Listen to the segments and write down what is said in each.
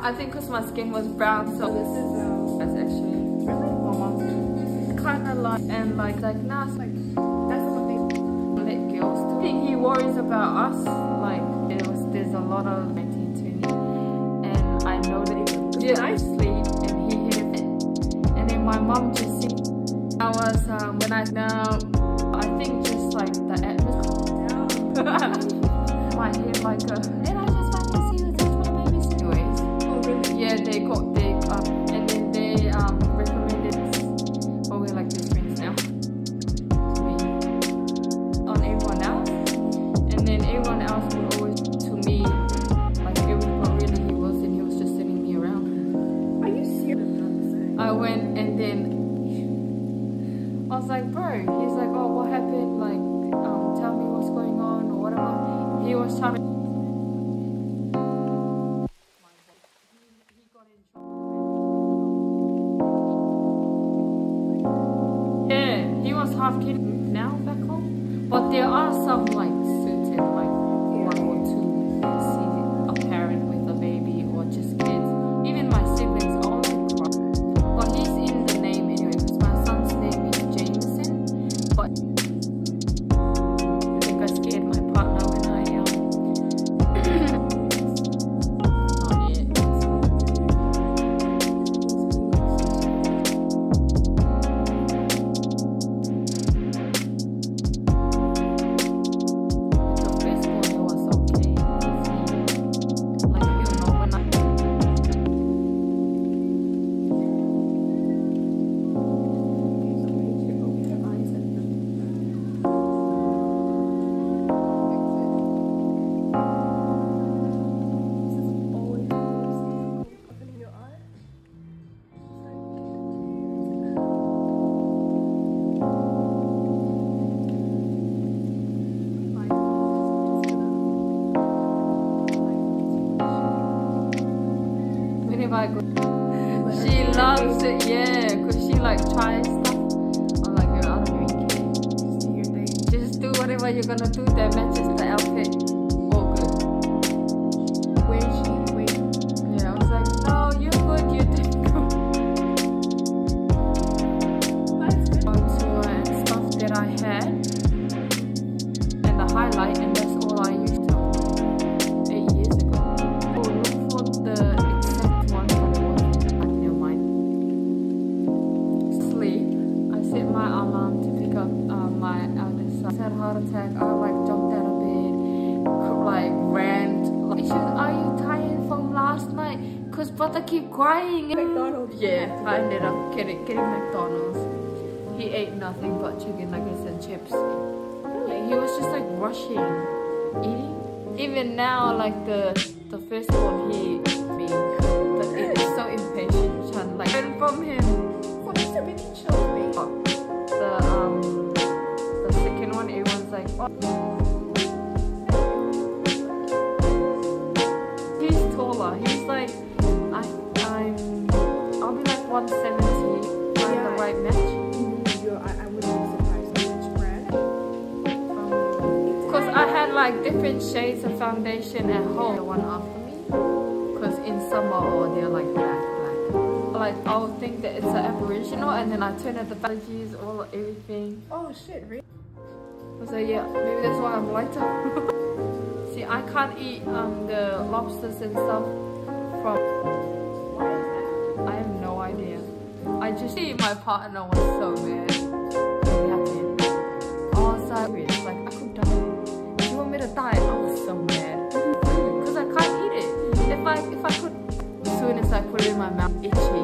I think because my skin was brown, so this is that's actually really my mom's kind of like, and like nah, it's like that's what they let girls do. I think he worries about us, like there's a lot of 1920, and I know that I sleep and he hit it, and then my mom just said I was when I think just like the atmosphere my head like a, and I just like to see the Tswana babies anyways. Oh really? Yeah, they and then they recommended, oh we're like best friends now, me on everyone else, and then everyone else would always to me like everyone really he was just sitting me around. Are you serious? I went and then I was like, bro, he's like, oh what happened, like tell me what's going on or whatever. He was trying to he got in trouble. Yeah, he was half kidding now back home. But there are some like certain like one or two see a parent with a baby or just kids. Even my siblings all like cry. But he's in the name anyway because my son's name is Jameson. But I think I scared my partner when I she loves it, yeah, because she like tries stuff. I'm like, girl, I don't even care. Just do your thing. Just do whatever you're gonna do that matches the outfit. All good. Where is she? Wait. Yeah, I was like, no, you're good, you're doing good. That's good. On tour and stuff that I had. And the highlight, and that's all I used to 8 years ago. Oh, look for the my alarm to pick up my eldest son. I had a heart attack. I like jumped out of bed, like ran. Like, are you tired from last night? Cause brother keep crying. McDonald's. Yeah, I ended up getting McDonald's. He ate nothing but chicken nuggets and chips. Really? He was just like rushing, eating. Even now, like the first one he me, but it is so impatient. Trying like learn from him. What is the mini children? The second one, everyone's like, oh. He's taller. He's like, I'll be like 170. Find the right match. I wouldn't be surprised which brand. Because I had like different shades of foundation at home. The one after me, because in summer or they're like black. Like I'll think that it's an Aboriginal, and then I turn at the allergies, all everything. Oh shit, really? So yeah, maybe that's why I'm lighter. See, I can't eat the lobsters and stuff from. Why is that? I have no idea. I just see my partner was so mad. What happened? I was like I could die. You want me to die? I was so mad because I can't eat it. If I could. As soon as I put it in my mouth, itchy.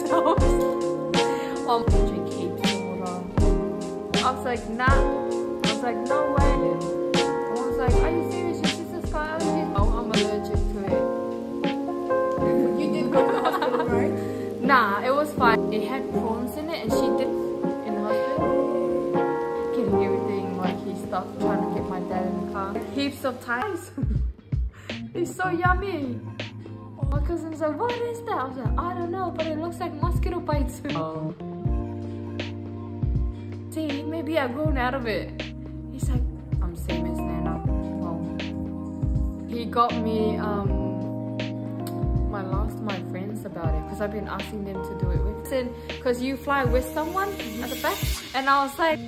So, drink heaps of water. I was like, nah. I was like, no way. I was like, are you serious? Your sister's got allergies? Oh, I'm allergic to it. You did go to the hospital, right? Nah, it was fine. It had prawns in it, and she did in the hospital. Getting everything, like he stopped trying to get my dad in the car. Heaps of times. It's so yummy. My cousin's like, what is that? I was like, I don't know, but it looks like mosquito bites. Oh. See, maybe I've grown out of it. He's like, I'm same as Nana. Well, he got me my about it because I've been asking them to do it with. Because you fly with someone at the back, and I was like,